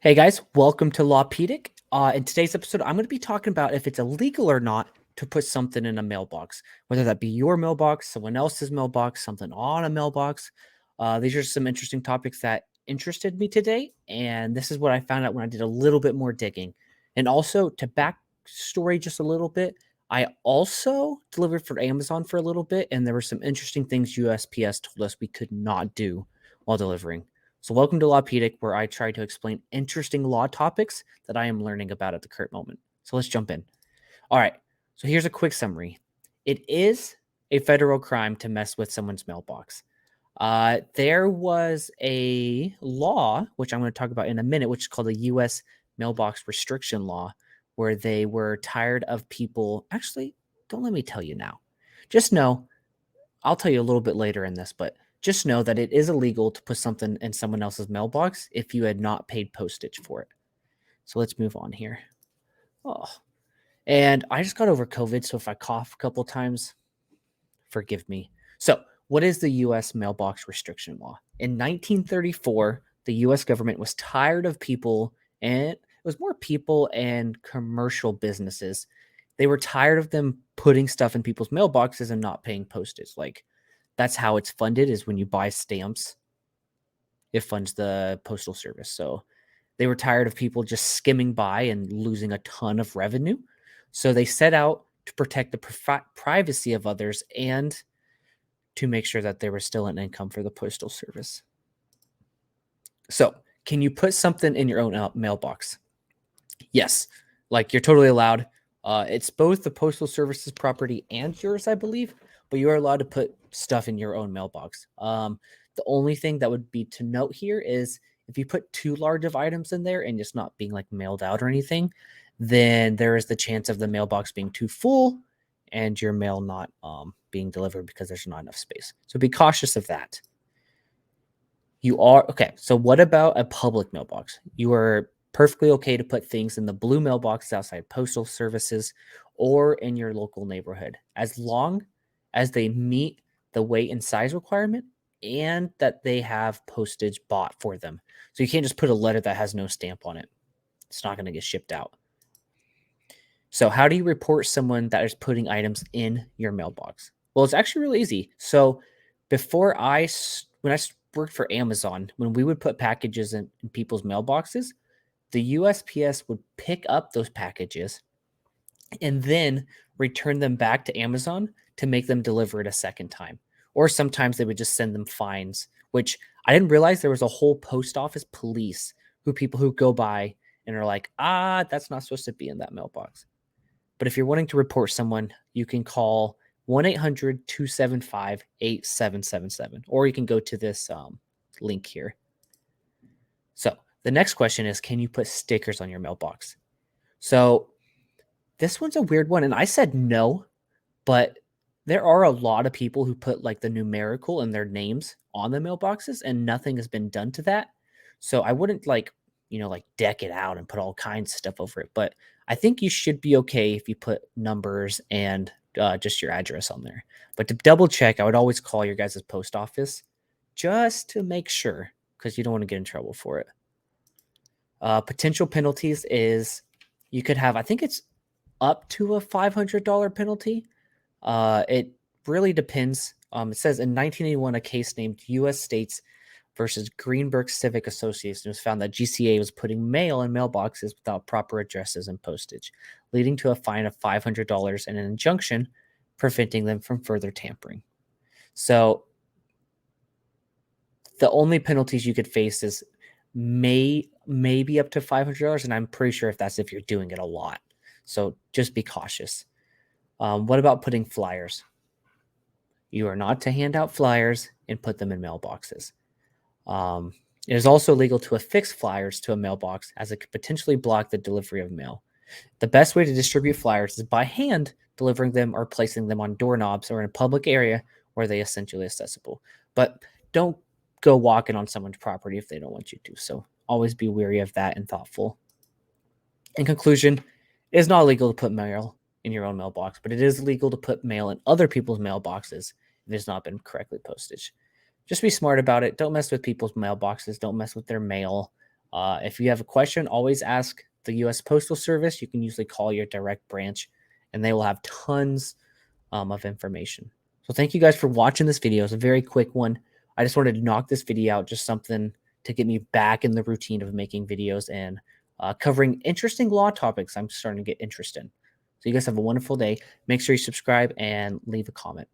Hey guys, welcome to Lawpedic. In today's episode, I'm going to be talking about if it's illegal or not to put something in a mailbox, whether that be your mailbox, someone else's mailbox, something on a mailbox. These are some interesting topics that interested me today, and this is what I found out when I did a little bit more digging. And also, to backstory just a little bit, I also delivered for Amazon for a little bit, and there were some interesting things USPS told us we could not do while delivering. So, welcome to Lawpedic, where I try to explain interesting law topics that I am learning about at the current moment. So, let's jump in. All right. So, here's a quick summary. It is a federal crime to mess with someone's mailbox. There was a law, which I'm going to talk about in a minute, which is called the U.S. Mailbox Restriction Law, where they were tired of people. Actually, don't let me tell you now. Just know, I'll tell you a little bit later in this, but just know that it is illegal to put something in someone else's mailbox if you had not paid postage for it. So let's move on here. Oh, and I just got over COVID, so if I cough a couple times, forgive me. So, what is the U.S. mailbox restriction law? In 1934, the U.S. government was tired of people, and it was more people and commercial businesses. They were tired of them putting stuff in people's mailboxes and not paying postage. Like, that's how it's funded, is when you buy stamps, it funds the postal service. So they were tired of people just skimming by and losing a ton of revenue. So they set out to protect the privacy of others and to make sure that there was still an income for the postal service. So, can you put something in your own mailbox? Yes, like you're totally allowed. It's both the postal service's property and yours, I believe, but you are allowed to put stuff in your own mailbox. The only thing that would be to note here is if you put too large of items in there and it's not being like mailed out or anything, then there is the chance of the mailbox being too full and your mail not being delivered because there's not enough space. So be cautious of that. You are okay. So, what about a public mailbox? You are perfectly okay to put things in the blue mailbox outside postal services or in your local neighborhood as long as they meet the weight and size requirement and that they have postage bought for them. So, you can't just put a letter that has no stamp on it, it's not going to get shipped out. So, how do you report someone that is putting items in your mailbox? Well, it's actually really easy. So, before when I worked for Amazon, when we would put packages in people's mailboxes, the USPS would pick up those packages and then return them back to Amazon to make them deliver it a second time. Or sometimes they would just send them fines, which I didn't realize there was a whole post office police people who go by and are like, that's not supposed to be in that mailbox. But if you're wanting to report someone, you can call 1-800-275-8777, or you can go to this link here. So the next question is, can you put stickers on your mailbox? So this one's a weird one. And I said no, but there are a lot of people who put like the numerical and their names on the mailboxes and nothing has been done to that. So I wouldn't like deck it out and put all kinds of stuff over it. But I think you should be okay if you put numbers and just your address on there. But to double check, I would always call your guys' post office just to make sure, because you don't want to get in trouble for it. Potential penalties is you could have, I think it's up to a $500 penalty. It really depends. It says in 1981, a case named U.S. States versus Greenberg Civic Association was found that GCA was putting mail in mailboxes without proper addresses and postage, leading to a fine of $500 and an injunction preventing them from further tampering. So the only penalties you could face is maybe up to $500, and I'm pretty sure if you're doing it a lot. So just be cautious. What about putting flyers? You are not to hand out flyers and put them in mailboxes. It is also illegal to affix flyers to a mailbox as it could potentially block the delivery of mail. The best way to distribute flyers is by hand delivering them or placing them on doorknobs or in a public area where they are essentially accessible. But don't go walking on someone's property if they don't want you to. So always be wary of that and thoughtful. In conclusion, it is not illegal to put mail in your own mailbox, but it is illegal to put mail in other people's mailboxes if it has not been correctly posted. Just be smart about it. Don't mess with people's mailboxes. Don't mess with their mail. If you have a question, always ask the U.S. Postal Service. You can usually call your direct branch, and they will have tons of information. So thank you guys for watching this video. It's a very quick one. I just wanted to knock this video out, just something to get me back in the routine of making videos and covering interesting law topics I'm starting to get interested in. So you guys have a wonderful day. Make sure you subscribe and leave a comment.